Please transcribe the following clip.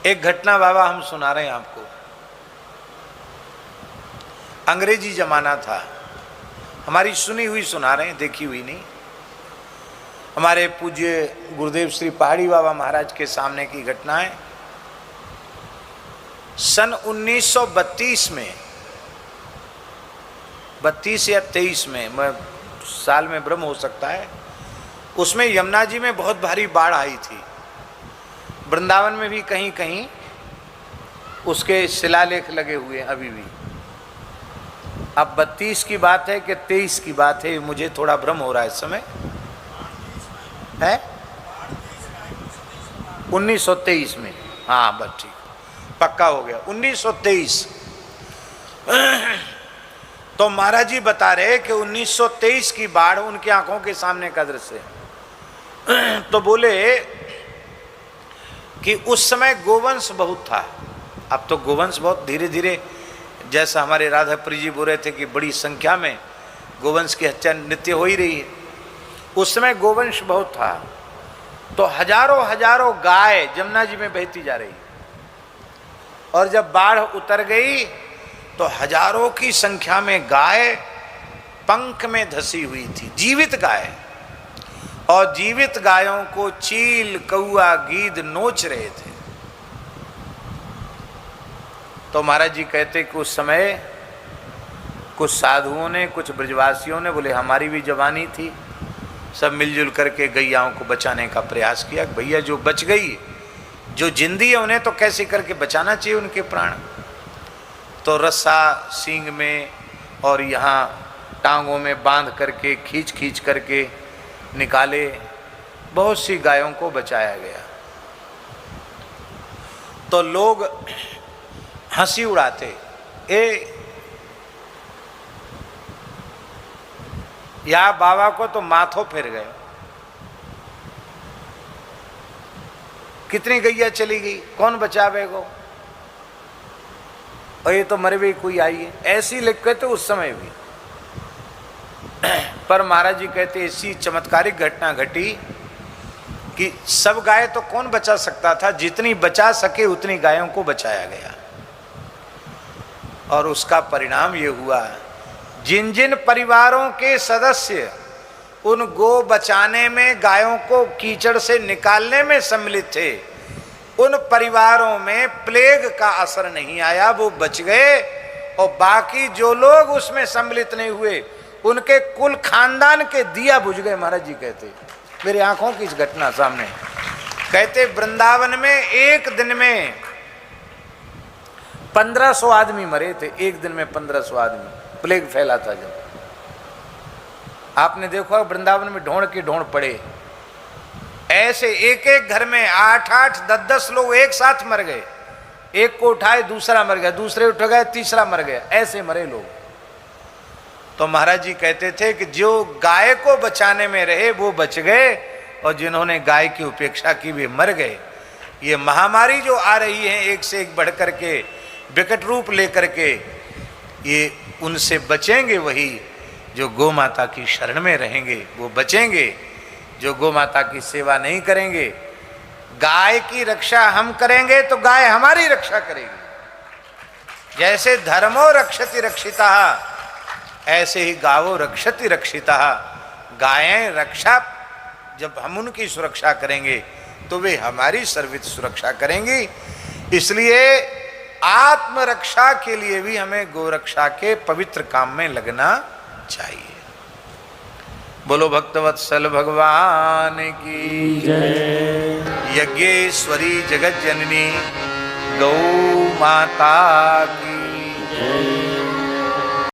एक घटना बाबा हम सुना रहे हैं आपको। अंग्रेजी जमाना था, हमारी सुनी हुई सुना रहे हैं, देखी हुई नहीं। हमारे पूज्य गुरुदेव श्री पहाड़ी बाबा महाराज के सामने की घटना है। सन 1932 में, 32 या 23 में, मैं साल में भ्रम हो सकता है, उसमें यमुना जी में बहुत भारी बाढ़ आई थी। वृंदावन में भी कहीं कहीं उसके शिलालेख लगे हुए हैं अभी भी। अब 32 की बात है कि 23 की बात है, मुझे थोड़ा भ्रम हो रहा है इस समय। है 1923 में, हाँ बस ठीक, पक्का हो गया 1923। तो महाराज जी बता रहे कि 1923 की बाढ़ उनकी आंखों के सामने का दृश्य है। तो बोले कि उस समय गोवंश बहुत था। अब तो गोवंश बहुत धीरे धीरे, जैसा हमारे राधापुरी जी बोल रहे थे कि बड़ी संख्या में गोवंश की हत्या नित्य हो ही रही है। उस समय गोवंश बहुत था, तो हजारों हजारों गाय जमुना जी में बहती जा रही। और जब बाढ़ उतर गई तो हजारों की संख्या में गाय पंख में धसी हुई थी, जीवित गाय। और जीवित गायों को चील, कौआ, गीद नोच रहे थे। तो महाराज जी कहते कि उस समय कुछ साधुओं ने, कुछ ब्रजवासियों ने, बोले हमारी भी जवानी थी, सब मिलजुल करके गैयाओं को बचाने का प्रयास किया। भैया जो बच गई, जो जिंदी है, उन्हें तो कैसे करके बचाना चाहिए उनके प्राण। तो रस्सा सींग में और यहाँ टांगों में बांध करके, खींच खींच करके निकाले, बहुत सी गायों को बचाया गया। तो लोग हंसी उड़ाते, या बाबा को तो माथों फिर गए, कितनी गैया चली गई, कौन बचावेगा, और ये तो मरे हुए कोई आई है, ऐसी लिख कहते उस समय भी। पर महाराज जी कहते ऐसी चमत्कारिक घटना घटी कि सब गाय तो कौन बचा सकता था, जितनी बचा सके उतनी गायों को बचाया गया। और उसका परिणाम ये हुआ, जिन जिन परिवारों के सदस्य उन गो बचाने में, गायों को कीचड़ से निकालने में सम्मिलित थे, उन परिवारों में प्लेग का असर नहीं आया, वो बच गए। और बाकी जो लोग उसमें सम्मिलित नहीं हुए, उनके कुल खानदान के दिया बुझ गए। महाराज जी कहते, मेरी आंखों की इस घटना सामने, कहते वृंदावन में एक दिन में 1500 आदमी मरे थे। एक दिन में 1500 आदमी, प्लेग फैला था जब। आपने देखा वृंदावन में ढोंड की ढोंड पड़े, ऐसे एक एक घर में 8-8, 10-10 लोग एक साथ मर गए। एक को उठाए दूसरा मर गया, दूसरे उठ गए तीसरा मर गया, ऐसे मरे लोग। तो महाराज जी कहते थे कि जो गाय को बचाने में रहे वो बच गए, और जिन्होंने गाय की उपेक्षा की वे मर गए। ये महामारी जो आ रही है एक से एक बढ़ करके, विकट रूप लेकर के, ये उनसे बचेंगे वही जो गौ माता की शरण में रहेंगे, वो बचेंगे। जो गौ माता की सेवा नहीं करेंगे, गाय की रक्षा हम करेंगे तो गाय हमारी रक्षा करेगी। जैसे धर्मो रक्षति रक्षिता, ऐसे ही गावो रक्षति रक्षिता। गायें रक्षा, जब हम उनकी सुरक्षा करेंगे तो वे हमारी सर्वित सुरक्षा करेंगी। इसलिए आत्मरक्षा के लिए भी हमें गोरक्षा के पवित्र काम में लगना चाहिए। बोलो भक्तवत्सल भगवान की जय। यज्ञेश्वरी जगत जननी गौ माता की जय।